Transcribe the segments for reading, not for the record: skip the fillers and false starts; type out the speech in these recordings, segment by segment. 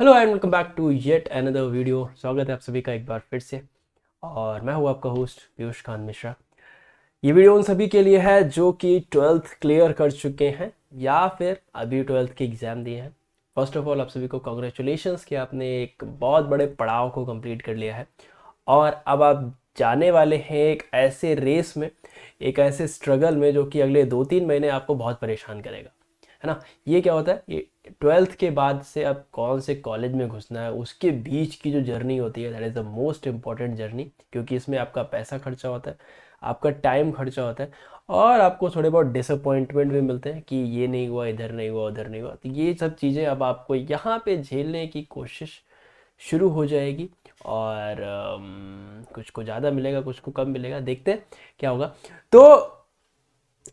Hello and welcome back to yet another video. स्वागत है आप सभी का एक बार फिर से। और मैं हूँ आपका होस्ट पीयूष खान मिश्रा। ये वीडियो उन सभी के लिए है जो कि ट्वेल्थ क्लियर कर चुके हैं या फिर अभी ट्वेल्थ के एग्ज़ाम दिए हैं। फर्स्ट ऑफ ऑल आप सभी को कॉन्ग्रेचुलेशंस कि आपने एक बहुत बड़े पड़ाव को कंप्लीट कर लिया है और अब आप जाने वाले हैं एक ऐसे रेस में, एक ऐसे स्ट्रगल में जो कि अगले 2-3 महीने आपको बहुत परेशान करेगा, है ना। ये क्या होता है, ये ट्वेल्थ के बाद से अब कौन से कॉलेज में घुसना है उसके बीच की जो जर्नी होती है, that is the most important journey, क्योंकि इसमें आपका पैसा खर्चा होता है, आपका टाइम खर्चा होता है और आपको थोड़े बहुत डिसअपॉइंटमेंट भी मिलते हैं कि ये नहीं हुआ, इधर नहीं हुआ, उधर नहीं हुआ। तो ये सब चीज़ें अब आपको यहाँ पे झेलने की कोशिश शुरू हो जाएगी और कुछ को ज़्यादा मिलेगा, कुछ को कम मिलेगा, देखते हैं क्या होगा। तो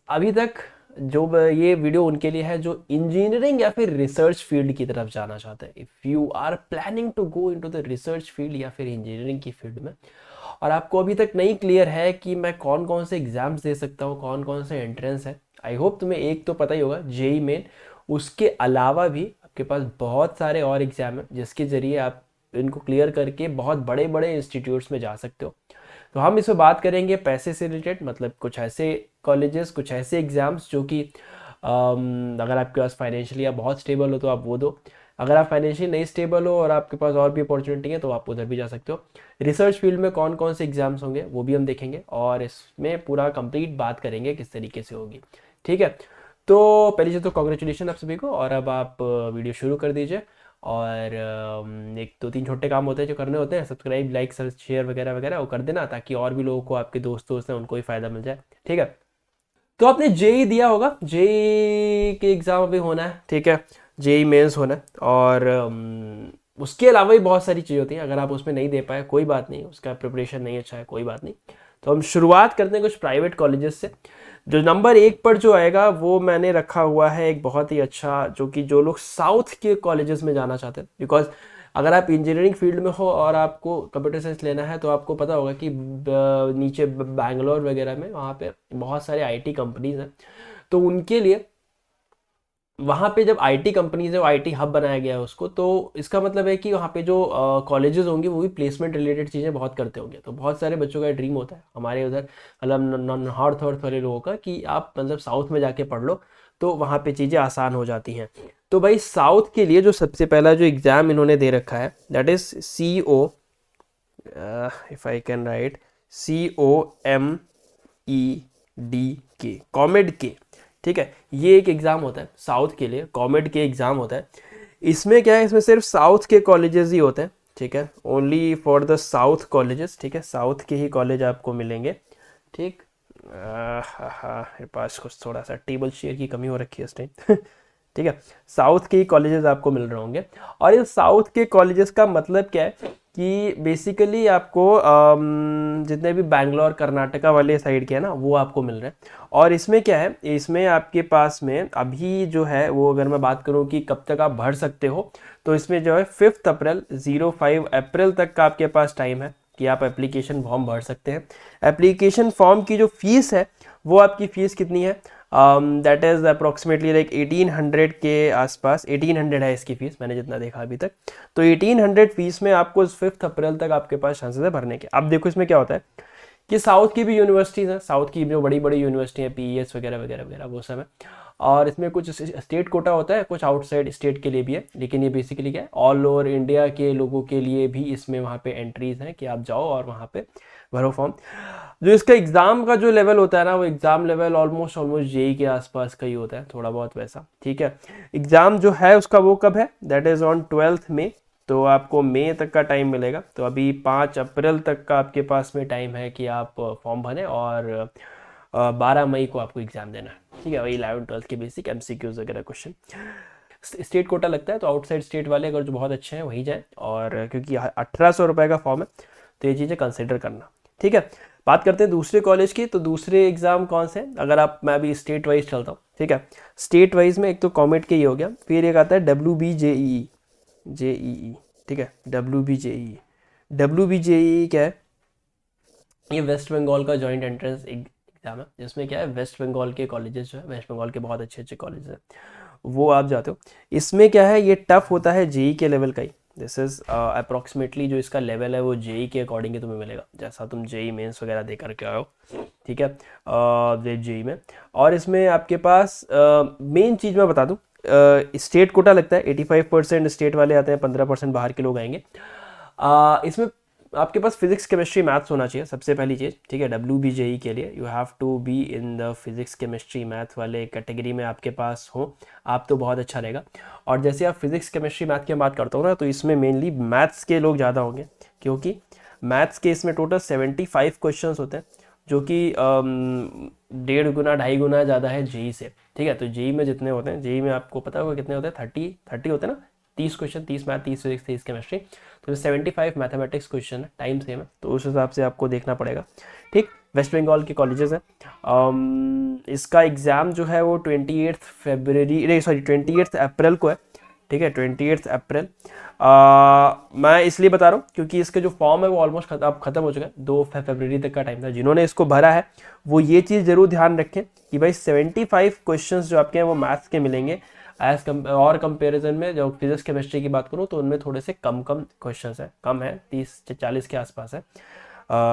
अभी तक ये वीडियो उनके लिए है जो इंजीनियरिंग या फिर रिसर्च फील्ड की तरफ जाना चाहते हैं। If you are planning to go into the research field या फिर इंजीनियरिंग की फील्ड में और आपको अभी तक नहीं क्लियर है कि मैं कौन कौन से एग्जाम्स दे सकता हूँ, कौन कौन से एंट्रेंस है। आई होप तुम्हें एक तो पता ही होगा, जेई मेन। उसके अलावा भी आपके पास बहुत सारे और एग्जाम हैं जिसके ज़रिए आप इनको क्लियर करके बहुत बड़े बड़े इंस्टीट्यूट्स में जा सकते हो। तो हम इसमें बात करेंगे पैसे से रिलेटेड, मतलब कुछ ऐसे कॉलेजेस, कुछ ऐसे एग्ज़ाम्स जो कि अगर आपके पास फाइनेंशियली आप बहुत स्टेबल हो तो आप वो दो। अगर आप फाइनेंशियली नहीं स्टेबल हो और आपके पास और भी अपॉर्चुनिटी है तो आप उधर भी जा सकते हो। रिसर्च फील्ड में कौन कौन से एग्ज़ाम्स होंगे वो भी हम देखेंगे और इसमें पूरा कंप्लीट बात करेंगे किस तरीके से होगी। ठीक है, तो पहली चीज़ तो कॉन्ग्रेचुलेशन आप सभी को। और अब आप वीडियो शुरू कर दीजिए। और एक दो तीन छोटे काम होते हैं जो करने होते हैं, सब्सक्राइब, लाइक, शेयर वगैरह वगैरह वो कर देना ताकि और भी लोगों को, आपके दोस्त हैं उनको भी फ़ायदा मिल जाए। ठीक है, तो आपने जेई दिया होगा, जेई के एग्ज़ाम अभी होना है, ठीक है, जेई मेंस होना है। और उसके अलावा भी बहुत सारी चीज़ें होती हैं, अगर आप उसमें नहीं दे पाए कोई बात नहीं, उसका प्रिपरेशन नहीं अच्छा है कोई बात नहीं। तो हम शुरुआत करते हैं कुछ प्राइवेट कॉलेजेस से। जो नंबर 1 पर जो आएगा वो मैंने रखा हुआ है एक बहुत ही अच्छा, जो कि जो लोग साउथ के कॉलेजेस में जाना चाहते हैं। बिकॉज अगर आप इंजीनियरिंग फील्ड में हो और आपको कंप्यूटर साइंस लेना है तो आपको पता होगा कि नीचे बैंगलोर वगैरह में वहाँ पे बहुत सारे आईटी कंपनीज हैं। तो उनके लिए वहाँ पे जब आईटी कंपनीज है, आईटी हब बनाया गया है उसको, तो इसका मतलब है कि वहाँ पे जो कॉलेजेस होंगे वो भी प्लेसमेंट रिलेटेड चीज़ें बहुत करते होंगे। तो बहुत सारे बच्चों का ड्रीम होता है हमारे उधर, मतलब नॉर्थ वॉर्थ वाले लोगों का, कि आप मतलब साउथ में जाके पढ़ लो तो वहाँ पे चीज़ें आसान हो जाती हैं। तो भाई साउथ के लिए जो सबसे पहला जो एग्ज़ाम इन्होंने दे रखा है, that is CO, if I can write, COMEDK, कॉमेड के। ठीक है, ये एक एग्ज़ाम होता है साउथ के लिए, कॉमेड के एग्ज़ाम होता है। इसमें क्या है, इसमें सिर्फ साउथ के कॉलेजेस ही होते हैं। ठीक है, only for the south colleges. ठीक है, साउथ के ही कॉलेज आपको मिलेंगे। ठीक, हाँ, मेरे पास कुछ थोड़ा सा टेबल शेयर की कमी हो रखी है इस टाइम। ठीक है, साउथ के ही कॉलेजेस आपको मिल रहे होंगे। और ये साउथ के कॉलेजेस का मतलब क्या है कि बेसिकली आपको जितने भी बैंगलोर कर्नाटका वाले साइड के हैं ना वो आपको मिल रहे हैं। और इसमें क्या है, इसमें आपके पास में अभी जो है वो, अगर मैं बात करूं कि कब तक आप भर सकते हो, तो इसमें जो है 5 अप्रैल, 05 अप्रैल तक का आपके पास टाइम है कि आप एप्लीकेशन फॉर्म भर सकते हैं। एप्लीकेशन फॉर्म की जो फीस है वो आपकी फ़ीस कितनी है, दैट इज़ अप्रॉक्सीमेटली लाइक 1800 के आसपास। 1800 है इसकी फ़ीस, मैंने जितना देखा अभी तक। तो 1800 फीस में आपको 5 अप्रैल तक आपके पास चांसेस है भरने के। अब देखो इसमें क्या होता है कि साउथ की भी यूनिवर्सिटीज़ हैं, साउथ की जो बड़ी बड़ी यूनिवर्सिटी हैं, PES वगैरह वगैरह वगैरह वो सब है। और इसमें कुछ स्टेट कोटा होता है, कुछ आउटसाइड स्टेट के लिए भी है, लेकिन ये बेसिकली क्या है, ऑल ओवर इंडिया के लोगों के लिए भी इसमें वहाँ पे एंट्रीज हैं कि आप जाओ और वहाँ पे भरो फॉर्म। जो इसका एग्ज़ाम का जो लेवल होता है ना, वो exam level almost almost JEE के आसपास का ही होता है, थोड़ा बहुत वैसा। ठीक है, एग्ज़ाम जो है उसका वो कब है, दैट इज़ ऑन 12 मई। तो आपको मई तक का टाइम मिलेगा। तो अभी 5 अप्रैल तक का आपके पास में टाइम है कि आप फॉर्म भरें और 12 मई को आपको एग्ज़ाम देना है। ठीक है, वही 11th 12th के बेसिक MCQs वगैरह क्वेश्चन। स्टेट कोटा लगता है तो आउटसाइड स्टेट वाले अगर जो बहुत अच्छे हैं वहीं जाएँ, और क्योंकि 1800 रुपये का फॉर्म है तो ये चीज़ें कंसिडर करना। ठीक है, बात करते हैं दूसरे कॉलेज की। तो दूसरे एग्ज़ाम कौन से हैं, अगर आप, मैं अभी स्टेट वाइज चलता हूँ। ठीक है, स्टेट वाइज में एक तो कॉमेड के ही हो गया, फिर एक आता है WBJEE। ठीक है, WBJEE क्या है, ये वेस्ट बंगाल का जॉइंट एंट्रेंस एग्जाम है, जिसमें क्या है, वेस्ट बंगाल के कॉलेजेस जो है, वेस्ट बंगाल के बहुत अच्छे अच्छे कॉलेज हैं वो आप जाते हो। इसमें क्या है, ये टफ होता है जेई के लेवल का ही। दिस इज़ अप्रॉक्सीमेटली जो इसका लेवल है वो जेई के अकॉर्डिंग ही तुम्हें मिलेगा, जैसा तुम जेई मेंस वगैरह दे करके आओ, ठीक है, जेई में। और इसमें आपके पास मेन चीज़ मैं बता दूँ, स्टेट कोटा लगता है, 85% स्टेट वाले आते हैं, 15% बाहर के लोग आएंगे। इसमें आपके पास फिजिक्स केमिस्ट्री मैथ्स होना चाहिए सबसे पहली चीज़, ठीक है। WBJE के लिए you have to be in the physics chemistry math वाले कैटेगरी में आपके पास हो आप, तो बहुत अच्छा रहेगा। और जैसे आप फिजिक्स केमिस्ट्री मैथ की बात करते हो ना, तो इसमें मेनली मैथ्स के लोग ज़्यादा होंगे, क्योंकि मैथ्स के इसमें टोटल 75 क्वेश्चन होते हैं, जो कि 1.5 गुना 2.5 गुना ज़्यादा है जेई से, ठीक है। तो जेई में जितने होते हैं, जेई में आपको पता होगा कितने होते हैं, 30 होते हैं ना, 30 क्वेश्चन, 30 मैथ, 30 फिजिक्स, 30 केमिस्ट्री, तो 75 मैथमेटिक्स क्वेश्चन है, टाइम सेम है, तो उस हिसाब से आपको देखना पड़ेगा, ठीक। वेस्ट बंगाल के कॉलेजेस हैं। इसका एग्ज़ाम जो है वो 28 अप्रैल को है, ठीक है, 28 अप्रैल। मैं इसलिए बता रहा हूँ क्योंकि इसके जो फॉर्म है वो ऑलमोस्ट अब खत्म हो चुका है, 2 फरवरी तक का टाइम था। जिन्होंने इसको भरा है वो ये चीज़ ज़रूर ध्यान रखें कि भाई 75 क्वेश्चंस जो आपके हैं वो मैथ्स के मिलेंगे, और कंपैरिजन में जो फिजिक्स केमिस्ट्री की बात करूँ तो उनमें थोड़े से कम क्वेश्चंस है, कम है, 30 से 40 के आसपास है।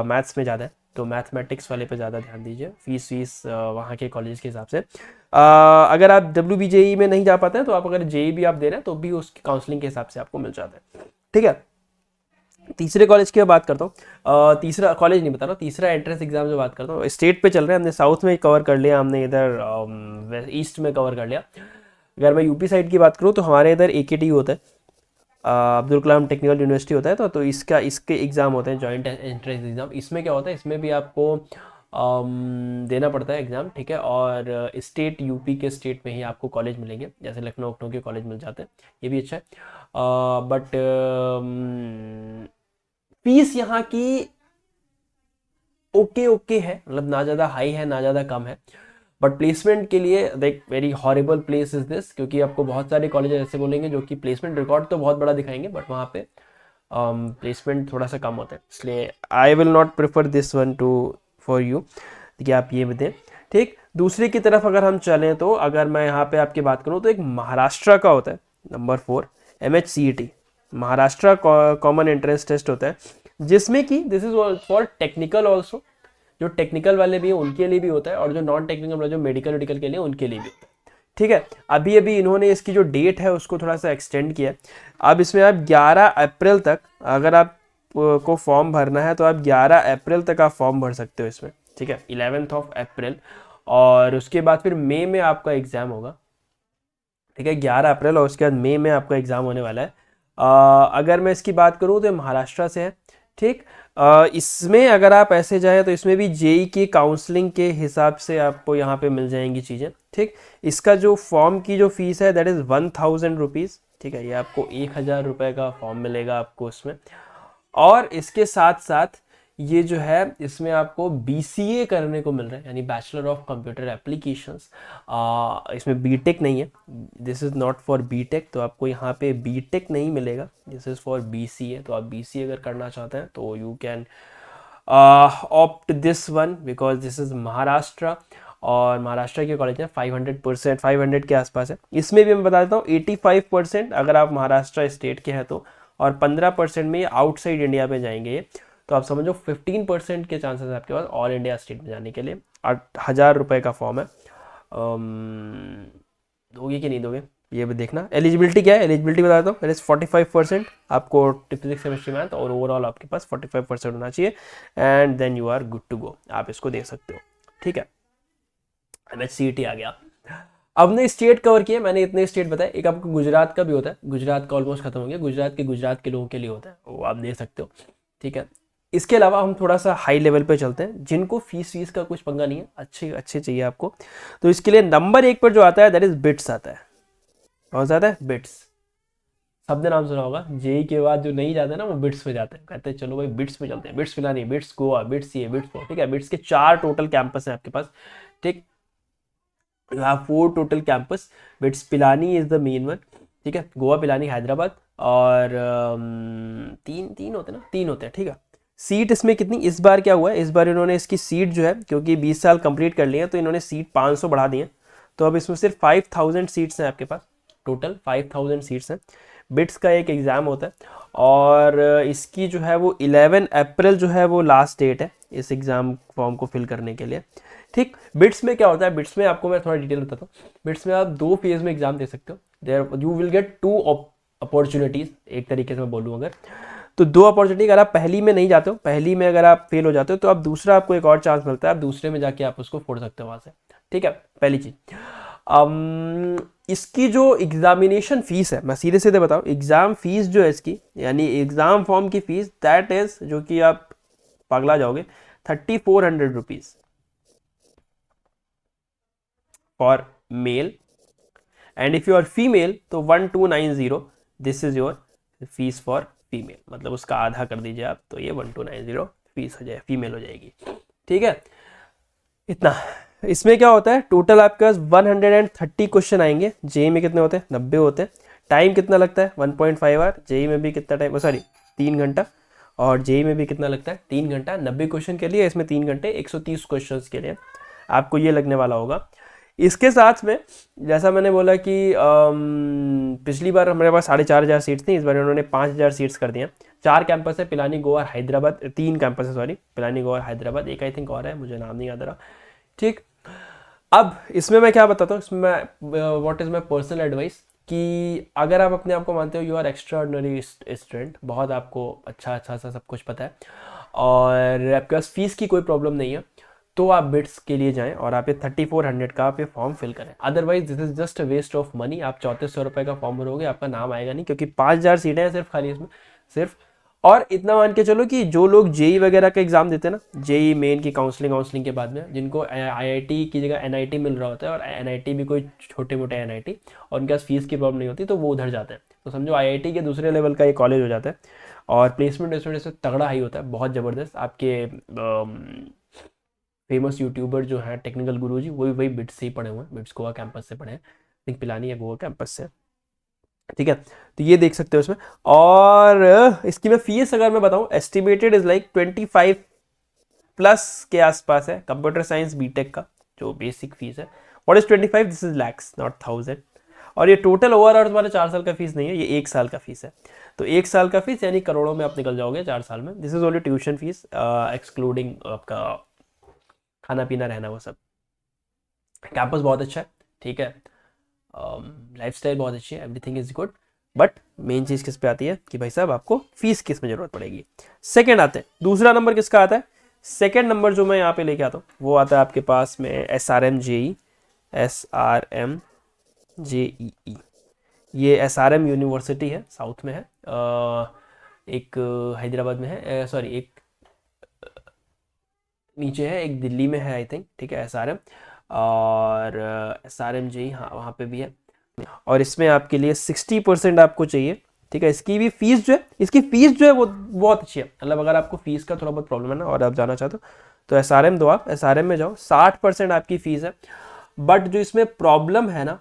मैथ्स में ज़्यादा है, तो मैथमेटिक्स वाले पे ज़्यादा ध्यान दीजिए, फीस वहाँ के कॉलेज के हिसाब से। अगर आप WBJE में नहीं जा पाते हैं तो आप अगर जेई भी आप दे रहे हैं तो भी उसकी काउंसलिंग के हिसाब से आपको मिल जाता है, ठीक है। तीसरे कॉलेज की बात करता हूँ, तीसरा कॉलेज नहीं बता रहा, तीसरा एंट्रेंस एग्जाम जो बात करता हूँ, स्टेट पे चल रहे हैं, हमने साउथ में कवर कर लिया, हमने इधर ईस्ट में कवर कर लिया। अगर मैं यूपी साइड की बात करूँ तो हमारे इधर AKTU होता है, अब्दुल कलाम टेक्निकल यूनिवर्सिटी होता है, तो इसके एग्ज़ाम होते हैं, जॉइंट एंट्रेंस एग्ज़ाम। इसमें क्या होता है, इसमें भी आपको देना पड़ता है एग्ज़ाम, ठीक है। और स्टेट यूपी के स्टेट में ही आपको कॉलेज मिलेंगे, जैसे लखनऊ के कॉलेज मिल जाते हैं, ये भी अच्छा है। बट फीस यहाँ की ओके है, मतलब ना ज़्यादा हाई है ना ज़्यादा कम है। बट प्लेसमेंट के लिए देख, very horrible place is this, क्योंकि आपको बहुत सारे कॉलेज ऐसे बोलेंगे जो कि प्लेसमेंट रिकॉर्ड तो बहुत बड़ा दिखाएंगे, बट वहाँ पे प्लेसमेंट थोड़ा सा कम होता है, इसलिए I will not prefer this one two for you, कि आप ये दें, ठीक। दूसरी की तरफ अगर हम चलें तो अगर मैं यहाँ पे आपकी बात करूँ तो एक महाराष्ट्र का होता है number 4, MHCET, Maharashtra common entrance test होता है, जिसमें कि this is for technical also, जो टेक्निकल वाले भी हैं उनके लिए भी होता है, और जो नॉन टेक्निकल वाले जो मेडिकल के लिए उनके लिए भी होता है, ठीक है। अभी इन्होंने इसकी जो डेट है उसको थोड़ा सा एक्सटेंड किया है। अब इसमें आप 11 अप्रैल तक, अगर आप को फॉर्म भरना है तो आप 11 अप्रैल तक आप फॉर्म भर सकते हो इसमें, ठीक है, 11 अप्रैल। और उसके बाद फिर मई में आपका एग्ज़ाम होगा, ठीक है, 11 अप्रैल, और उसके बाद मई में आपका एग्ज़ाम होने वाला है। अगर मैं इसकी बात करूँ तो महाराष्ट्र से है, ठीक। इसमें अगर आप ऐसे जाएँ तो इसमें भी जेई की काउंसलिंग के हिसाब से आपको यहाँ पे मिल जाएंगी चीज़ें, ठीक। इसका जो फॉर्म की जो फीस है दैट इज़ 1000 रुपीज़, ठीक है, ये आपको 1000 रुपये का फॉर्म मिलेगा आपको उसमें। और इसके साथ साथ ये जो है इसमें आपको BCA करने को मिल रहा है, यानी बैचलर ऑफ कंप्यूटर एप्लीकेशंस। इसमें बीटेक नहीं है, this is not for BTech, तो आपको यहाँ पे बीटेक नहीं मिलेगा, दिस इज़ फॉर BCA। तो आप BCA अगर करना चाहते हैं तो you can opt this one, because this is Maharashtra, और महाराष्ट्र के कॉलेज हैं 500 के आसपास है। इसमें भी मैं बता देता हूँ 85% अगर आप महाराष्ट्र स्टेट के हैं तो, और 15% में आउटसाइड इंडिया में जाएंगे ये, तो आप समझो 15% के चांसेस है आपके पास ऑल इंडिया स्टेट में जाने के लिए। 8000 रुपये का फॉर्म है, दोगे कि नहीं दोगे ये भी देखना। एलिजिबिलिटी क्या है, एलिजिबिलिटी बताता हूँ, पहले 45% आपको फिजिक्स केमिस्ट्री मैथ, और ओवरऑल आपके पास 45% होना चाहिए, and then you are good to go, आप इसको दे सकते हो, ठीक है। MHCET आ गया। अब ने स्टेट कवर किए, मैंने इतने स्टेट बताए। एक आपको गुजरात का भी होता है, गुजरात का ऑलमोस्ट खत्म हो गया, गुजरात के लोगों के लिए होता है, वो आप दे सकते हो, ठीक है। इसके अलावा हम थोड़ा सा हाई लेवल पे चलते हैं, जिनको फीस का कुछ पंगा नहीं है, अच्छे चाहिए आपको, तो इसके लिए नंबर 1 पर जो आता है दैट इज बिट्स आता है। और ज़्यादा है बिट्स, सबने नाम सुना होगा, जेई के बाद जो नहीं जाते ना वो बिट्स पे जाते हैं, कहते हैं चलो भाई बिट्स पे चलते हैं, bits Pilani, bits Goa, bits ये, बिट्स वो, ठीक है। बिट्स के 4 टोटल कैंपस हैं आपके पास, ठीक। You have 4 total campus, bits Pilani is the main one, ठीक है, गोवा, पिलानी, हैदराबाद, और तीन होते हैं ना, 3 होते हैं, ठीक है। सीट इसमें कितनी, इस बार क्या हुआ है, इस बार इन्होंने इसकी सीट जो है, क्योंकि 20 साल कंप्लीट कर लिए हैं तो इन्होंने सीट 500 बढ़ा दी है, तो अब इसमें सिर्फ 5000 सीट्स हैं आपके पास, टोटल 5000 सीट्स हैं। बिट्स का एक एग्ज़ाम होता है और इसकी जो है वो 11 अप्रैल जो है वो लास्ट डेट है इस एग्ज़ाम फॉर्म को फिल करने के लिए। ठीक, बिट्स में क्या होता है, बिट्स में आपको मैं थोड़ा डिटेल बताता हूँ। बिट्स में आप 2 फेज़ में एग्ज़ाम दे सकते हो। There you will get 2 opportunities, एक तरीके से मैं बोलूँ अगर तो 2 अपॉर्चुनिटी। अगर आप पहली में नहीं जाते हो, पहली में अगर आप फेल हो जाते हो तो आप दूसरा, आपको एक और चांस मिलता है, आप दूसरे में जाके आप उसको फोड़ सकते हो वहाँ से। ठीक है, पहली चीज़। इसकी जो एग्जामिनेशन फीस है, मैं सीधे सीधे बताऊँ, एग्ज़ाम फीस जो है इसकी, यानी एग्ज़ाम फॉर्म की फीस, दैट इज़, जो कि आप पगला जाओगे, 3400 rupees for male, and if you are female तो 1290, this is your fees for female. मतलब उसका आधा कर दीजिए आप, तो ये 1290 फीस हो जाए, फीमेल हो जाएगी। ठीक है, इतना। इसमें क्या होता है, टोटल आपके पास 130 क्वेश्चन आएंगे। जेई में कितने होते हैं, 90 होते हैं। टाइम कितना लगता है, 1.5 आवर। जेई में भी कितना टाइम, सॉरी 3 घंटा। और जेई में भी कितना लगता है, 3 घंटा। 90 क्वेश्चन के लिए इसमें 3 घंटे, 130 क्वेश्चन के लिए आपको ये लगने वाला होगा। इसके साथ में जैसा मैंने बोला कि पिछली बार हमारे पास 4500 सीट्स थी, इस बार उन्होंने 5000 सीट्स कर दिए। 4 कैंपस है, पिलानी, गोवा और हैदराबाद। 3 कैंपस है, सॉरी, पिलानी, गोवा और हैदराबाद। एक आई थिंक और है, मुझे नाम नहीं याद आ रहा। ठीक, अब इसमें मैं क्या बताता हूँ, इसमें what is my personal advice, कि अगर आप अपने आप को मानते हो you are extraordinary student, बहुत आपको अच्छा अच्छा सा सब कुछ पता है और आपके पास फीस की कोई प्रॉब्लम नहीं है, तो आप बिट्स के लिए जाएं और आप ये 3400 का आप ये फॉर्म फिल करें। Otherwise this is just a waste of money. आप 3400 रुपये का फॉर्म भरोगे, आपका नाम आएगा नहीं, क्योंकि 5000 सीटें हैं सिर्फ खाली इसमें, सिर्फ। और इतना मान के चलो कि जो लोग जेई वगैरह का एग्जाम देते हैं ना, जेई मेन की काउंसलिंग के बाद में, जिनको आईआईटी की जगह एनआईटी मिल रहा होता है, और एनआईटी भी कोई छोटे मोटे एनआईटी, और उनके पास फीस की प्रॉब्लम नहीं होती, तो वो उधर जाते हैं। तो समझो आईआईटी के दूसरे लेवल का ये कॉलेज हो जाता है, और प्लेसमेंट इसमें तगड़ा हाई होता है, बहुत ज़बरदस्त। आपके फेमस यूट्यूबर जो है टेक्निकल गुरु जी, वही वही बिट्स से ही पढ़े हुए हैं, बिट्स गोवा कैंपस से पढ़े हैं, थिंक पिलानी या गोवा कैंपस से। ठीक है, तो ये देख सकते हो इसमें। और इसकी मैं फीस अगर मैं बताऊं, एस्टिमेटेड इज लाइक 25 प्लस के आसपास है, कंप्यूटर साइंस बीटेक का जो बेसिक फीस है। What is 25, this is lakhs not thousand. और ये टोटल ओवरऑल तुम्हारा 4 साल का फीस नहीं है, ये 1 साल का फीस है। तो 1 साल का फीस यानी करोड़ों में आप निकल जाओगे 4 साल में। This is only tuition fees, excluding आपका खाना पीना रहना वो सब। कैंपस बहुत अच्छा है, ठीक है, लाइफस्टाइल बहुत अच्छी है, everything is good. But main चीज़ किस पे आती है कि भाई साहब आपको फीस किस में ज़रूरत पड़ेगी। सेकंड आते हैं, दूसरा नंबर किसका आता है, सेकंड नंबर जो मैं यहाँ पे लेके आता हूँ वो आता है आपके पास में SRM-JEE, SRM-JEE। ये SRM यूनिवर्सिटी है, साउथ में है, एक हैदराबाद में है, सॉरी एक नीचे है, एक दिल्ली में है आई थिंक। ठीक है, SRM, और SRM-JEE, हाँ वहाँ पे भी है। और इसमें आपके लिए 60% आपको चाहिए। ठीक है, इसकी भी फीस जो है, इसकी फीस जो है वो बहुत अच्छी है। मतलब अगर आपको फीस का थोड़ा बहुत प्रॉब्लम है ना, और आप जाना चाहते हो तो SRM दो, आप SRM में जाओ, 60% आपकी फीस है। बट जो इसमें प्रॉब्लम है ना,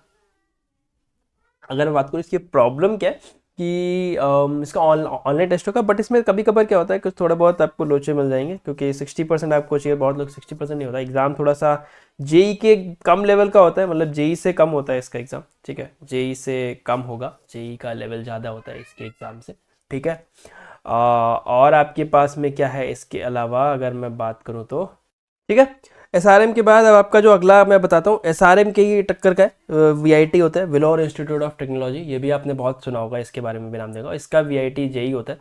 अगर मैं बात करूँ इसकी प्रॉब्लम क्या है कि इसका ऑनलाइन टेस्ट होगा, बट इसमें कभी कभार क्या होता है कि थोड़ा बहुत आपको लोचे मिल जाएंगे, क्योंकि 60% आपको चाहिए। बहुत लोग 60% नहीं होता, एग्जाम थोड़ा सा जेई के कम लेवल का होता है, मतलब जेई से कम होता है इसका एग्ज़ाम। ठीक है, जेई से कम होगा, जेई का लेवल ज़्यादा होता है इसके एग्ज़ाम से। ठीक है, और आपके पास में क्या है इसके अलावा अगर मैं बात करूँ तो, ठीक है, एसआरएम के बाद अब आपका जो अगला मैं बताता हूँ, एसआरएम के ही टक्कर का है, वीआईटी होता है, विलोर इंस्टीट्यूट ऑफ टेक्नोलॉजी। ये भी आपने बहुत सुना होगा, इसके बारे में भी नाम देगा, इसका वीआईटी जेई होता है।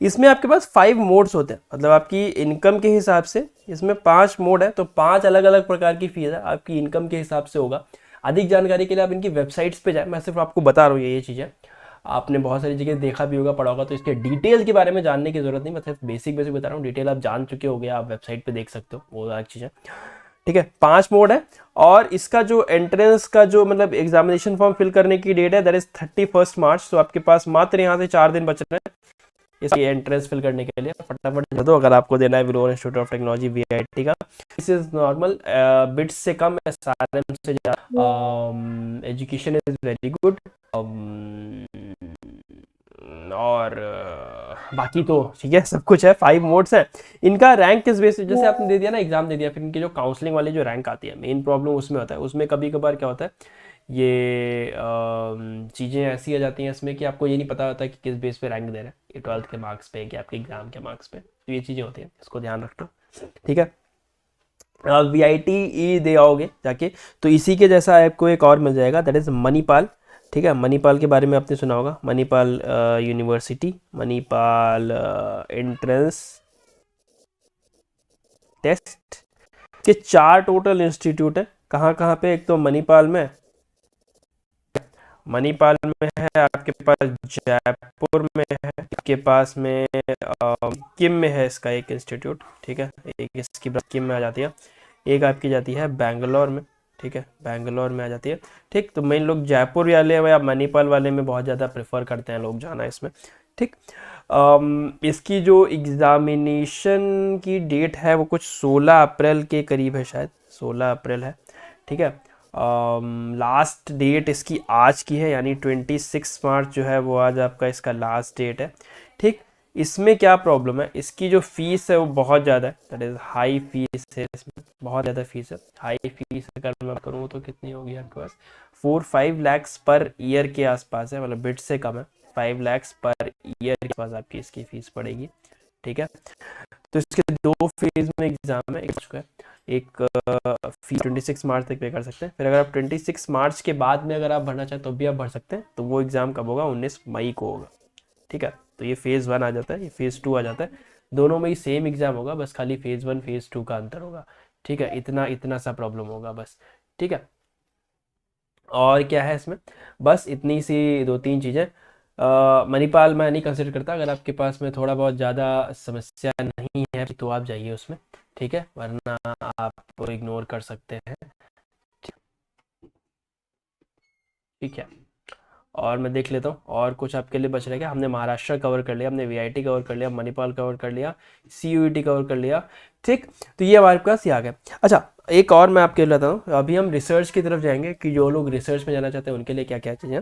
इसमें आपके पास 5 मोड्स होते हैं, मतलब आपकी इनकम के हिसाब से इसमें 5 मोड है, तो 5 अलग अलग प्रकार की फीस है, आपकी इनकम के हिसाब से होगा। अधिक जानकारी के लिए आप इनकी वेबसाइट्स पे जाएं, मैं सिर्फ आपको बता रहा हूँ ये चीज़ें, आपने बहुत सारी जगह देखा भी होगा, पढ़ा होगा, तो इसके डिटेल के बारे में जानने की जरूरत नहीं, मैं सिर्फ बेसिक बेसिक बता रहा हूँ। डिटेल आप जान चुके होगे, आप वेबसाइट पे देख सकते हो, वो अलग चीज़ है। ठीक है, 5 मोड है। और इसका जो एंट्रेंस का जो मतलब एग्जामिनेशन फॉर्म फिल करने की डेट है, दैट इज 31 मार्च। तो आपके पास मात्र यहाँ से 4 दिन बच रहे हैं इसकी एंट्रेंस फिल करने के लिए। फटाफट दे दो अगर आपको देना है विलोर इंस्टीट्यूट ऑफ टेक्नोलॉजी वीआईटी का। दिस इज नॉर्मल, बिट्स से कम, एसआरएम से ज़्यादा, एजुकेशन इज वेरी गुड, और बाकी तो ठीक है, सब कुछ है, 5 मोड्स हैं। इनका रैंक किस बेस पे, जैसे आपने दे दिया ना, एग्जाम दे दिया, फिर इनकी जो काउंसलिंग वाली जो रैंक आती है, मेन प्रॉब्लम उसमें होता है। उसमें कभी कभार क्या होता है, ये चीज़ें ऐसी आ जाती हैं इसमें कि आपको ये नहीं पता होता कि किस बेस पे रैंक दे रहे हैं, ये 12th के मार्क्स पे कि आपके एग्जाम के मार्क्स पे। तो ये चीज़ें होती हैं, इसको ध्यान रखना, ठीक है। VIT दे आओगे जाके, तो इसी के जैसा आपको एक और मिल जाएगा, दैट इज़ मणिपाल। ठीक है, मणिपाल के बारे में आपने सुना होगा, Manipal university, Manipal entrance test के 4 टोटल इंस्टीट्यूट है। कहाँ कहाँ पे, एक तो मणिपाल में, मणिपाल में है आपके पास, जयपुर में है आपके पास में, सिक्किम में है इसका एक इंस्टीट्यूट, ठीक है, एक इसकी सिक्किम में आ जाती है, एक आपकी जाती है बैंगलोर में, ठीक है, बैंगलोर में आ जाती है। ठीक, तो मेन लोग जयपुर वाले या मणिपाल वाले में बहुत ज़्यादा प्रेफर करते हैं लोग जाना इसमें। ठीक, इसकी जो एग्ज़ामिनेशन की डेट है वो कुछ 16 अप्रैल के करीब है, शायद 16 अप्रैल है, ठीक है। लास्ट डेट इसकी आज की है, यानी 26 मार्च जो है वो आज आपका इसका लास्ट डेट है। ठीक, इसमें क्या प्रॉब्लम है, इसकी जो फीस है वो बहुत ज़्यादा है, दैट इज़ हाई फीस है इसमें, बहुत ज़्यादा फीस है। हाई फीस अगर मैं करूँ तो कितनी होगी आपके पास, 4-5 लैक्स पर ईयर के आसपास है, मतलब बिट से कम है, 5 लैक्स पर ईयर के पास आपकी इसकी फीस पड़ेगी, ठीक है। तो इसके 2 फेज में एग्जाम है, एक फीस 26 मार्च तक पे कर सकते हैं, फिर अगर आप 26 मार्च के बाद में अगर आप भरना चाहें तो भी आप भर सकते हैं। तो वो एग्ज़ाम कब होगा, 19 मई को होगा, ठीक है। तो ये फेज़ 1 आ जाता है, ये फेज़ 2 आ जाता है, दोनों में ही सेम एग्ज़ाम होगा, बस खाली फेज़ 1 फेज़ 2 का अंतर होगा, ठीक है। इतना इतना सा प्रॉब्लम होगा बस, ठीक है। और क्या है इसमें, बस इतनी सी 2-3 चीज़ें। मणिपाल मैं नहीं कंसिडर करता, अगर आपके पास में थोड़ा बहुत ज़्यादा समस्या नहीं है तो आप जाइए उसमें, ठीक है, वरना आप इग्नोर कर सकते हैं, ठीक है। और मैं देख लेता हूँ और कुछ आपके लिए बच रहा है क्या। हमने महाराष्ट्र कवर कर लिया, हमने VIT कवर कर लिया, मणिपाल कवर कर लिया, CUET कवर कर लिया, ठीक। तो ये हमारे पास ये आ गया। अच्छा, एक और मैं आपके लिए बताऊँ, अभी हम रिसर्च की तरफ जाएंगे कि जो लोग रिसर्च में जाना चाहते हैं उनके लिए क्या क्या चीज़ें।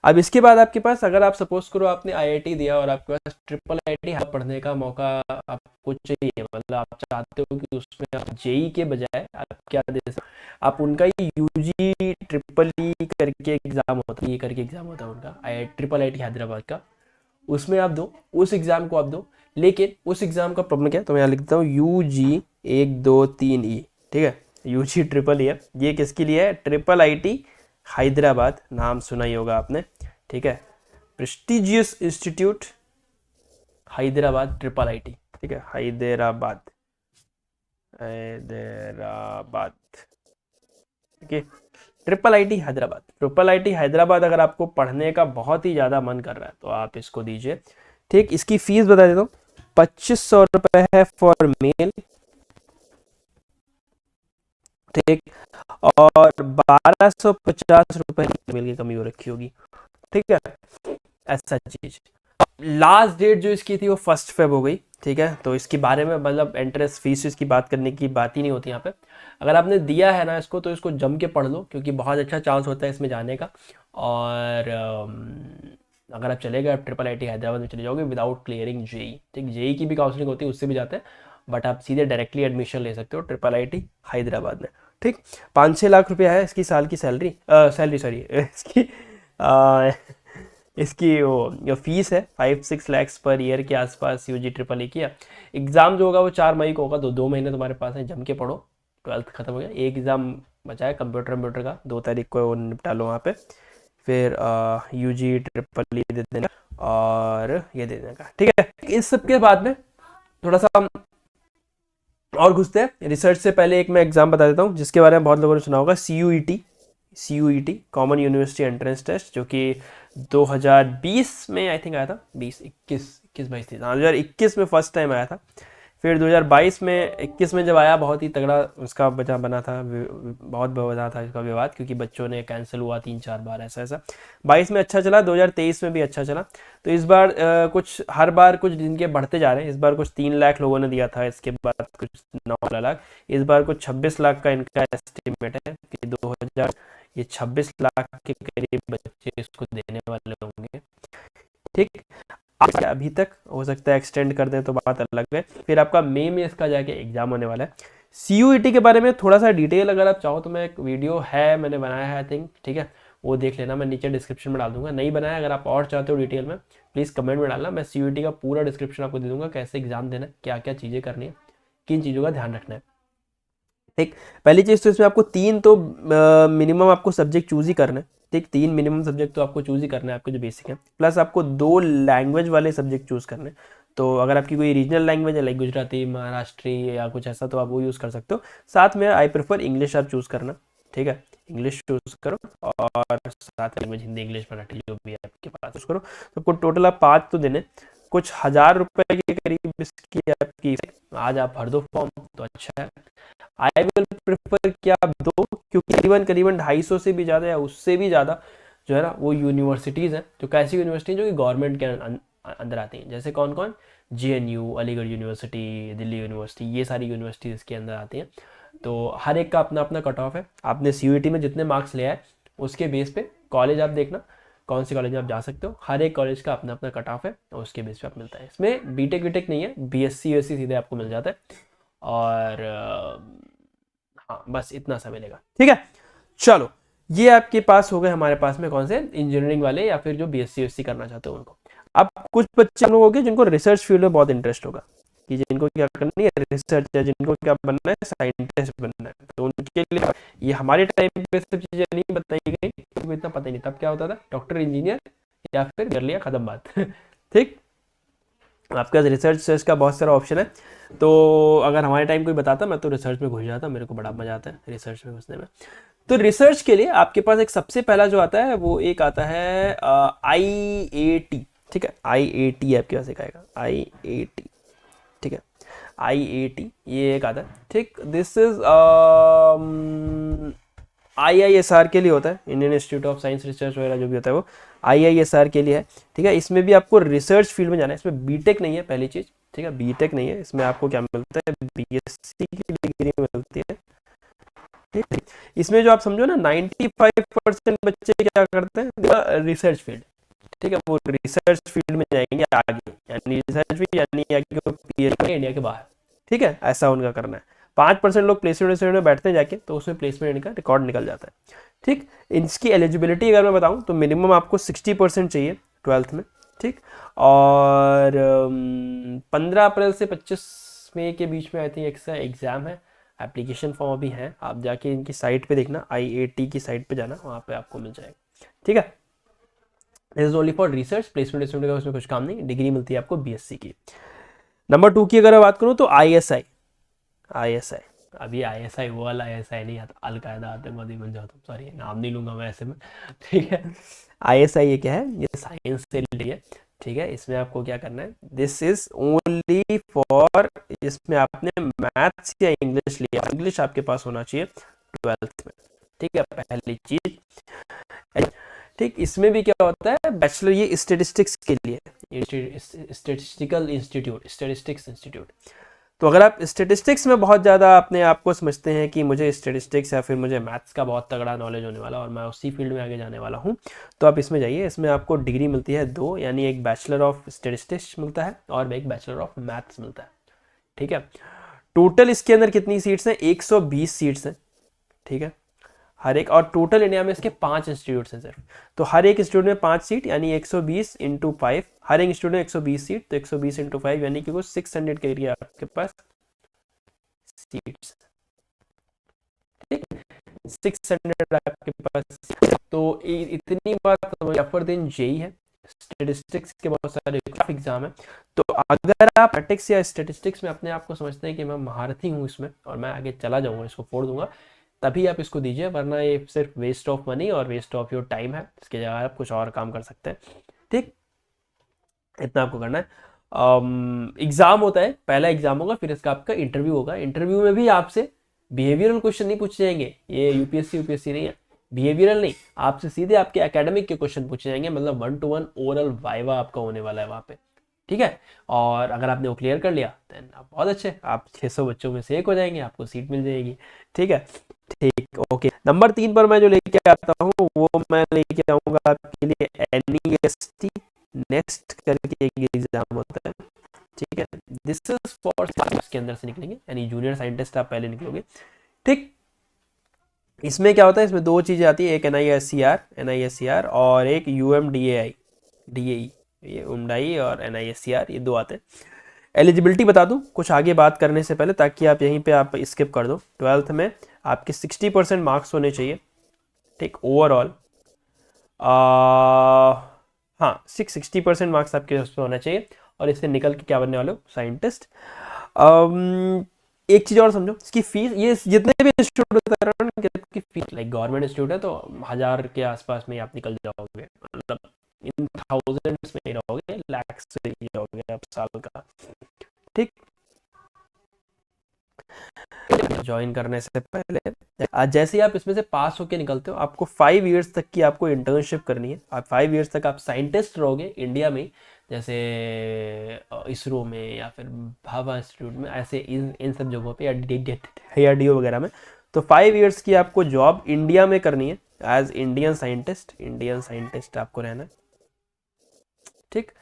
अब इसके बाद आपके पास, अगर आप सपोज करो आपने IIT दिया और आपके पास IIIT पढ़ने का मौका आपको चाहिए, मतलब आप चाहते हो कि उसमें आप JEE के बजाय आप क्या दे सकते, आप उनका ही UG EEE करके एग्ज़ाम होता है, ये करके एग्ज़ाम होता है उनका, IIT हैदराबाद का, उसमें आप दो, उस एग्ज़ाम को आप दो। लेकिन उस एग्ज़ाम का प्रॉब्लम क्या है, तो मैं यहाँ लिख देता हूँ UG 1-2-3E, ठीक है, UG EEE है, ये किसके लिए है, IIIT हैदराबाद, नाम सुना ही होगा आपने, ठीक है, प्रेस्टिजियस इंस्टीट्यूट हैदराबाद IIIT, ठीक है, हैदराबाद, हैदराबाद, ठीक है, IIIT हैदराबाद, IIIT हैदराबाद अगर आपको पढ़ने का बहुत ही ज़्यादा मन कर रहा है तो आप इसको दीजिए, ठीक। इसकी फीस बता देता हूँ, 2500 रुपये है फॉर मेल, ठीक, और 1250 रुपये मेल की कमी हो रखी होगी, ठीक है, ऐसा चीज। लास्ट डेट जो इसकी थी वो 1 फेब हो गई, ठीक है। तो इसके बारे में मतलब एंट्रेंस फीस इसकी बात करने की बात ही नहीं होती यहाँ पे। अगर आपने दिया है ना इसको तो इसको जम के पढ़ लो, क्योंकि बहुत अच्छा चांस होता है इसमें जाने का। और अगर आप चले गए, आप IIIT हैदराबाद में चले जाओगे विदाउट क्लियरिंग JEE, ठीक, JEE की भी काउंसलिंग होती है, उससे भी जाते हैं, बट आप सीधे डायरेक्टली एडमिशन ले सकते हो IIIT हैदराबाद में, ठीक। 5-6 लाख रुपया है इसकी साल की सैलरी, सैलरी सॉरी इसकी इसकी वो फीस है 5-6 लैक्स पर ईयर के आसपास UG EEE की है। एग्ज़ाम जो होगा वो 4 मई को होगा, तो 2 महीने तुम्हारे पास है, जम के पढ़ो, 12th खत्म हो गया। एक एग्ज़ाम बचा है कंप्यूटर का, 2 तारीख को वो निपटा लो वहाँ पे, फिर UG EEE दे देना और ये दे देने का, ठीक है। इस सब के बाद में थोड़ा सा हम और घुसते हैं रिसर्च से पहले, एक मैं एग्ज़ाम बता देता हूँ जिसके बारे में बहुत लोगों ने सुना होगा, CUET common university entrance test, जो कि 2020 में आई थिंक आया था, 2021 थी, 2021 में फर्स्ट टाइम आया था। फिर 2022 में 21 में जब आया, बहुत ही तगड़ा उसका बना था, बहुत बना था इसका विवाद, क्योंकि बच्चों ने कैंसिल हुआ 3-4 बार, ऐसा ऐसा। 22 में अच्छा चला, 2023 में भी अच्छा चला। तो इस बार कुछ हर बार कुछ दिन के बढ़ते जा रहे हैं। इस बार कुछ 3 लाख लोगों ने दिया था, इसके बाद कुछ 9 लाख, इस बार कुछ 26 लाख का इनका एस्टिमेट है कि 2000 ये 26 लाख के करीब बच्चे इसको देने वाले होंगे, ठीक। अभी तक, हो सकता है एक्सटेंड कर दें तो बात अलग है। फिर आपका मई में इसका जाके एग्जाम होने वाला है। CUET के बारे में थोड़ा सा डिटेल अगर आप चाहो तो मैं एक वीडियो है, मैंने बनाया है आई थिंक, ठीक है, वो देख लेना, मैं नीचे डिस्क्रिप्शन में डाल दूंगा। नहीं बनाया, अगर आप और चाहते हो डिटेल में प्लीज़ कमेंट में डालना, मैं CUET का पूरा डिस्क्रिप्शन आपको दे दूंगा, कैसे एग्जाम देना है, क्या क्या चीज़ें करनी है, किन चीज़ों का ध्यान रखना है। ठीक, पहली चीज़ तो इसमें आपको 3 तो मिनिमम आपको सब्जेक्ट चूज ही करना है। ठीक, 3 मिनिमम सब्जेक्ट तो आपको चूज ही करना है, आपके जो बेसिक है, प्लस आपको 2 लैंग्वेज वाले सब्जेक्ट चूज करने हैं। तो अगर आपकी कोई रीजनल लैंग्वेज है लाइक गुजराती, महाराष्ट्री या कुछ ऐसा, तो आप वो यूज़ कर सकते हो। साथ में आई प्रेफर इंग्लिश आप चूज़ करना, ठीक है, इंग्लिश चूज़ करो, और साथ लैंग्वेज हिंदी, इंग्लिश, मराठी जो भी है आपके पास चूज़ करो। तो आपको टोटल आप 5 तो देने, कुछ 1000 रुपये के करीब इसकी आपकी, आज आप भर दो फॉर्म तो अच्छा है। आई विल प्रेफर कि आप दो, क्योंकि करीबन करीबन 250 से भी ज़्यादा या उससे भी ज़्यादा जो है ना वो यूनिवर्सिटीज़ हैं, जो कैसी यूनिवर्सिटी जो कि गवर्नमेंट के अंदर आती हैं। जैसे कौन कौन, JNU, Aligarh university, Delhi university, ये सारी यूनिवर्सिटीज़ इसके अंदर आती हैं। तो हर एक का अपना अपना कट ऑफ है। आपने CUET में जितने मार्क्स लिया है उसके बेस पे कॉलेज आप देखना, कौन से कॉलेज में आप जा सकते हो। हर एक कॉलेज का अपना अपना कट ऑफ है और उसके बेस पे आप मिलता है। इसमें बीटेक वीटेक नहीं है, BSc USC सीधे आपको मिल जाता है। और हाँ, बस इतना सा मिलेगा, ठीक है। चलो, ये आपके पास हो गए हमारे पास में कौन से इंजीनियरिंग वाले या फिर जो BSc USC करना चाहते हो उनको। अब कुछ बच्चे हम लोग हो गए जिनको रिसर्च फील्ड में बहुत इंटरेस्ट होगा, कि जिनको क्या करनी है, रिसर्च है, जिनको क्या बनना है, साइंटिस्ट बनना है। तो उनके लिए ये हमारे टाइम पे सब चीज़ें नहीं बताई गई, क्योंकि इतना पता ही नहीं, तब क्या होता था, डॉक्टर, इंजीनियर या फिर कर लिया, खत्म बात। ठीक, आपके पास रिसर्च का बहुत सारा ऑप्शन है। तो अगर हमारे टाइम कोई बताता, मैं तो रिसर्च में घुस जाता, मेरे को बड़ा मजा आता है रिसर्च में घुसने में। तो रिसर्च के लिए आपके पास एक सबसे पहला जो आता है वो एक आता है IAT, ठीक है, IAT आपके पास एक आएगा, IAT, ठीक है, IAT ये एक आता है। ठीक, दिस इज IISR के लिए होता है, Indian institute of science research वगैरह जो भी होता है वो IISR के लिए है। ठीक है, इसमें भी आपको रिसर्च फील्ड में जाना है, इसमें बीटेक नहीं है पहली चीज़, ठीक है, बीटेक नहीं है इसमें। आपको क्या मिलता है, BSc की डिग्री मिलती है। ठीक, इसमें जो आप समझो ना 95% बच्चे क्या करते हैं, रिसर्च फील्ड, ठीक है, वो रिसर्च फील्ड में जाएंगे आगे, यानी रिसर्च फील्ड यानी PhD इंडिया के बाहर, ठीक है, ऐसा उनका करना है। 5% लोग प्लेसमेंट में बैठते हैं जाके, तो उसमें प्लेसमेंट का रिकॉर्ड निकल जाता है। ठीक, इसकी एलिजिबिलिटी अगर मैं बताऊं तो मिनिमम आपको 60% चाहिए 12th में। ठीक, और 15 अप्रैल से 25 मई के बीच में आई थिंक एक एग्ज़ाम है, एप्लीकेशन फॉर्म अभी है, आप जाके इनकी साइट पे देखना, IAT की साइट पे जाना, वहाँ पे आपको मिल जाएगा। ठीक है, this is only for research, placement का उसमें कुछ काम नहीं, डिग्री मिलती है आपको BSc की। नंबर 2 की अगर मैं बात करूँ तो ISI, अभी ISI वो वाला ISI नहीं आता, अलकायदा आतंकवादी बन जाता, सॉरी नाम नहीं लूंगा मैं ऐसे में। ठीक है, ISI ये क्या है, ये साइंस से रिलेटेड है। ठीक है, इसमें आपको क्या करना है, दिस इज ओनली फॉर, इसमें आपने मैथ्स या इंग्लिश लिया, इंग्लिश आपके पास होना चाहिए 12th में। ठीक है, पहली चीज। ठीक, इसमें भी क्या होता है, बैचलर, ये स्टेटिस्टिक्स के लिए, स्टेटिस्टिकल इंस्टीट्यूट, स्टेटिस्टिक्स इंस्टीट्यूट। तो अगर आप स्टेटिस्टिक्स में बहुत ज़्यादा अपने आप को समझते हैं कि मुझे स्टेटिस्टिक्स या फिर मुझे मैथ्स का बहुत तगड़ा नॉलेज होने वाला और मैं उसी फील्ड में आगे जाने वाला हूँ, तो आप इसमें जाइए। इसमें आपको डिग्री मिलती है 2, यानी एक बैचलर ऑफ स्टेटिस्टिक्स मिलता है और एक बैचलर ऑफ मैथ्स मिलता है। ठीक है, टोटल इसके अंदर कितनी सीट्स हैं, 120 सीट्स हैं। ठीक है, हर एक, और टोटल इंडिया में इसके 5 इंस्टीट्यूट्स हैं सिर्फ। तो हर एक इंस्टीट्यूट में 5 सीट, यानी 120 × 5, हर एक इंस्टीट्यूट में 120 सीट, तो 120 × 5 यानी कि वो 600 के एरिया आपके पास सीट्स। ठीक, 600 आपके पास। तो इतनी बात जफरदीन JEE है, स्टेटिस्टिक्स के बहुत सारे एग्जाम है। तो अगर आप मैथमेटिक्स या स्टेटिस्टिक्स में अपने आप को समझते हैं कि मैं महारथी हूँ इसमें और मैं आगे चला जाऊंगा, इसको फोड़ दूंगा, तभी आप इसको दीजिए, वरना ये सिर्फ वेस्ट ऑफ मनी और वेस्ट ऑफ योर टाइम है। इसके जगह आप कुछ और काम कर सकते हैं। ठीक, इतना आपको करना है। एग्जाम होता है, पहला एग्जाम होगा, फिर इसका आपका इंटरव्यू होगा। इंटरव्यू में भी आपसे बिहेवियरल क्वेश्चन नहीं पूछे जाएंगे, ये UPSC नहीं है, बिहेवियरल नहीं, आपसे सीधे आपके एकेडमिक के क्वेश्चन पूछे जाएंगे, मतलब 1-to-1 ओरल वाइवा आपका होने वाला है वहाँ पे। ठीक है, और अगर आपने वो क्लियर कर लिया देन आप बहुत अच्छे, आप 600 बच्चों में से एक हो जाएंगे, आपको सीट मिल जाएगी। ठीक है, ठीक, ओके। नंबर 3 पर मैं जो लेके आता हूँ वो मैं लेके आऊँगा आपके लिए NEST, नेक्स्ट करके एक एग्जाम होता है, ठीक है। दिस इज फॉर के अंदर से निकलेंगे, यानी जूनियर साइंटिस्ट आप पहले निकलोगे, ठीक। इसमें क्या होता है, इसमें दो चीजें आती है, एक NISCR और एक UMDAI DAE, ये उमडाई और NISCR, ये दो आते हैं। एलिजिबिलिटी बता दूं कुछ आगे बात करने से पहले, ताकि आप यहीं पे आप स्किप कर दो। 12th में आपके 60% मार्क्स होने चाहिए, ठीक, ओवरऑल। हाँ, 60% मार्क्स आपके उसमें होना चाहिए, और इससे निकल के क्या बनने वाले हो, साइंटिस्ट। एक चीज़ और समझो, इसकी फीस, ये जितने भी इंस्टीट्यूट बता रहा हूँ की फीस, लाइक गवर्नमेंट इंस्टीट्यूट है तो 1000 के आसपास में आप निकल जाओगे, मतलब इन थाउजेंड्स में ही रहोगे, लैक्स से ही रहोगे आप साल का, ठीक। ज्वाइन करने से पहले आज जैसे ही आप इसमें से पास होके निकलते हो, आपको 5 इयर्स तक की आपको इंटर्नशिप करनी है। आप 5 इयर्स तक आप साइंटिस्ट रहोगे इंडिया में, जैसे इसरो में या फिर भाभा इंस्टीट्यूट में, ऐसे इन सब जगहों पे, या DO वगैरह में। तो 5 इयर्स की आपको जॉब इंडिया में करनी है एज इंडियन साइंटिस्ट आपको रहना है, ठीक।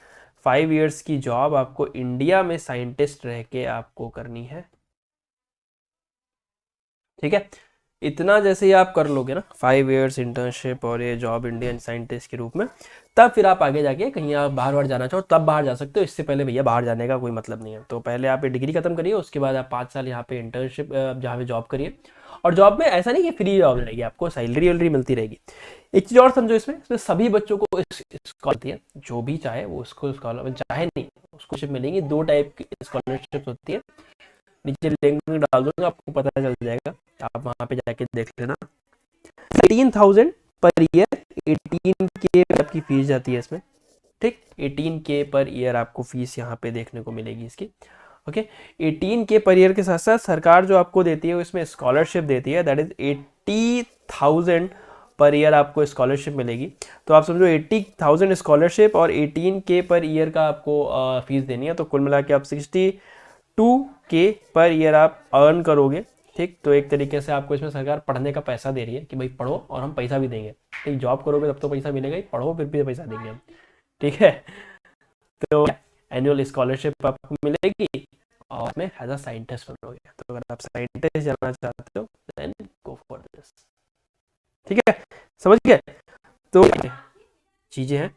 5 इयर्स की जॉब आपको इंडिया में साइंटिस्ट रह के आपको करनी है, ठीक है। इतना जैसे ही आप कर लोगे ना, 5 इयर्स इंटर्नशिप और ये जॉब इंडियन साइंटिस्ट के रूप में, तब फिर आप आगे जाके कहीं आप बाहर जाना चाहो तब बाहर जा सकते हो। इससे पहले भैया बाहर जाने का कोई मतलब नहीं है। तो पहले आप ये डिग्री खत्म करिए, उसके बाद आप 5 साल यहाँ पे इंटर्नशिप जहाँ पे जॉब करिए। और जॉब में ऐसा नहीं कि फ्री जॉब रहेगी, आपको सैलरी वैलरी मिलती रहेगी। एक चीज़ और समझो, इसमें सभी बच्चों को स्कॉलरशिप है, जो भी चाहे वो उसको स्कॉलरशिप, चाहे नहीं उसको मिलेंगी। 2 टाइप की स्कॉलरशिप होती है, नीचे लिंक डाल दूंगा, आपको पता चल जाएगा, आप वहां पे जाके देख लेना। 18,000 पर ईयर, 18K आपकी फीस जाती है इसमें, ठीक। 18K पर ईयर आपको फीस यहाँ पे देखने को मिलेगी इसकी, ओके। 18K पर ईयर के साथ साथ सरकार जो आपको देती है उसमें स्कॉलरशिप देती है, दैट इज 80,000 पर ईयर आपको स्कॉलरशिप मिलेगी। तो आप समझो 80,000 स्कॉलरशिप और 18K पर ईयर का आपको फीस देनी है, तो कुल मिला के आप 62K पर ईयर आप अर्न करोगे, ठीक। तो एक तरीके से आपको इसमें सरकार पढ़ने का पैसा दे रही है कि भाई पढ़ो और हम पैसा भी देंगे, ठीक। जॉब करोगे तब तो पैसा मिलेगा ही, पढ़ो फिर भी पैसा देंगे हम, ठीक है। तो एनुअल स्कॉलरशिप आपको मिलेगी और में एज अ साइंटिस्ट बनोगे। तो अगर आप साइंटिस्ट जाना चाहते हो देन गो फॉर दिस, ठीक है, समझ गए। तो चीजें हैं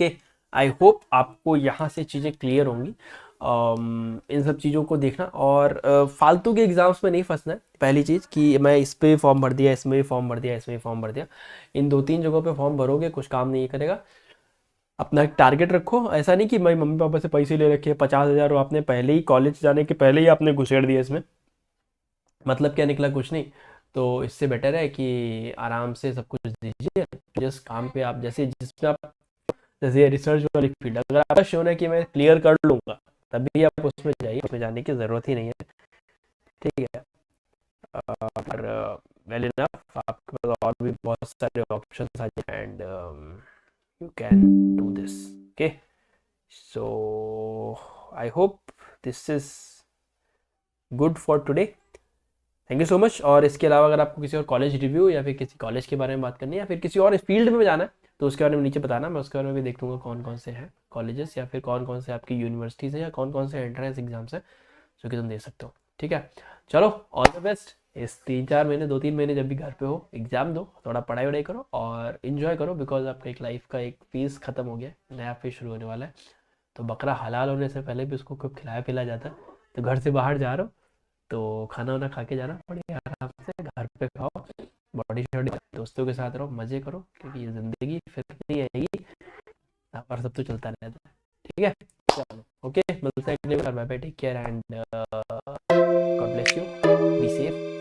कि आई होप आपको यहाँ से चीज़ें क्लियर होंगी। इन सब चीज़ों को देखना और फालतू के एग्जाम्स में नहीं फंसना है। पहली चीज़ कि मैं इस पे फॉर्म भर दिया, इसमें भी फॉर्म भर दिया, इसमें भी फॉर्म भर दिया, इन 2-3 जगहों पे फॉर्म भरोगे कुछ काम नहीं करेगा। अपना एक टारगेट रखो, ऐसा नहीं कि मैं मम्मी पापा से पैसे ले रखे 50,000 और आपने पहले ही कॉलेज जाने के पहले ही आपने घुसेड़ दिया इसमें, मतलब क्या निकला, कुछ नहीं। तो इससे बेटर है कि आराम से सब कुछ दीजिए, जिस काम पे आप, जैसे जिसमें आप, जैसे रिसर्च वाली फील्ड, अगर आपका श्योर है कि मैं क्लियर कर लूँगा तभी आप उसमें जाइए, उसमें जाने की ज़रूरत ही नहीं है, ठीक है। और वेल इनफ, आपके पास और भी बहुत सारे ऑप्शन आ जाए and you can do this, okay. So I hope this is good for today, thank you so much. और इसके अलावा अगर आपको किसी और कॉलेज रिव्यू या फिर किसी कॉलेज के बारे में बात करनी है या फिर किसी और फील्ड में जाना है तो उसके बारे में नीचे बताना, मैं उसके बारे में भी देख लूँगा कौन कौन से हैं कॉलेजेस या फिर कौन कौन से आपकी यूनिवर्सिटीज़ हैं या कौन कौन से एंट्रेंस एग्जाम्स हैं जो कि तुम दे सकते हो, ठीक है। चलो, ऑल द बेस्ट। इस 3-4 महीने, 2-3 महीने जब भी घर पे हो, एग्जाम दो, थोड़ा पढ़ाई वढ़ाई करो और इन्जॉय करो, बिकॉज आपका एक लाइफ का एक फेज़ ख़त्म हो गया, नया फेज़ शुरू होने वाला है। तो बकरा हलाल होने से पहले भी उसको खूब खिलाया पिलाया जाता है। तो घर से बाहर जा रहे हो तो खाना वाना खा के जाना, बढ़िया आराम से घर पे खाओ, बॉडी शॉडी, दोस्तों के साथ रहो, मजे करो, क्योंकि ये ज़िंदगी फिर नहीं आएगी और सब तो चलता रहता है, ठीक है। चलो, ओके, मिलते हैं अगली बार, bye bye, take care and God bless you, be safe.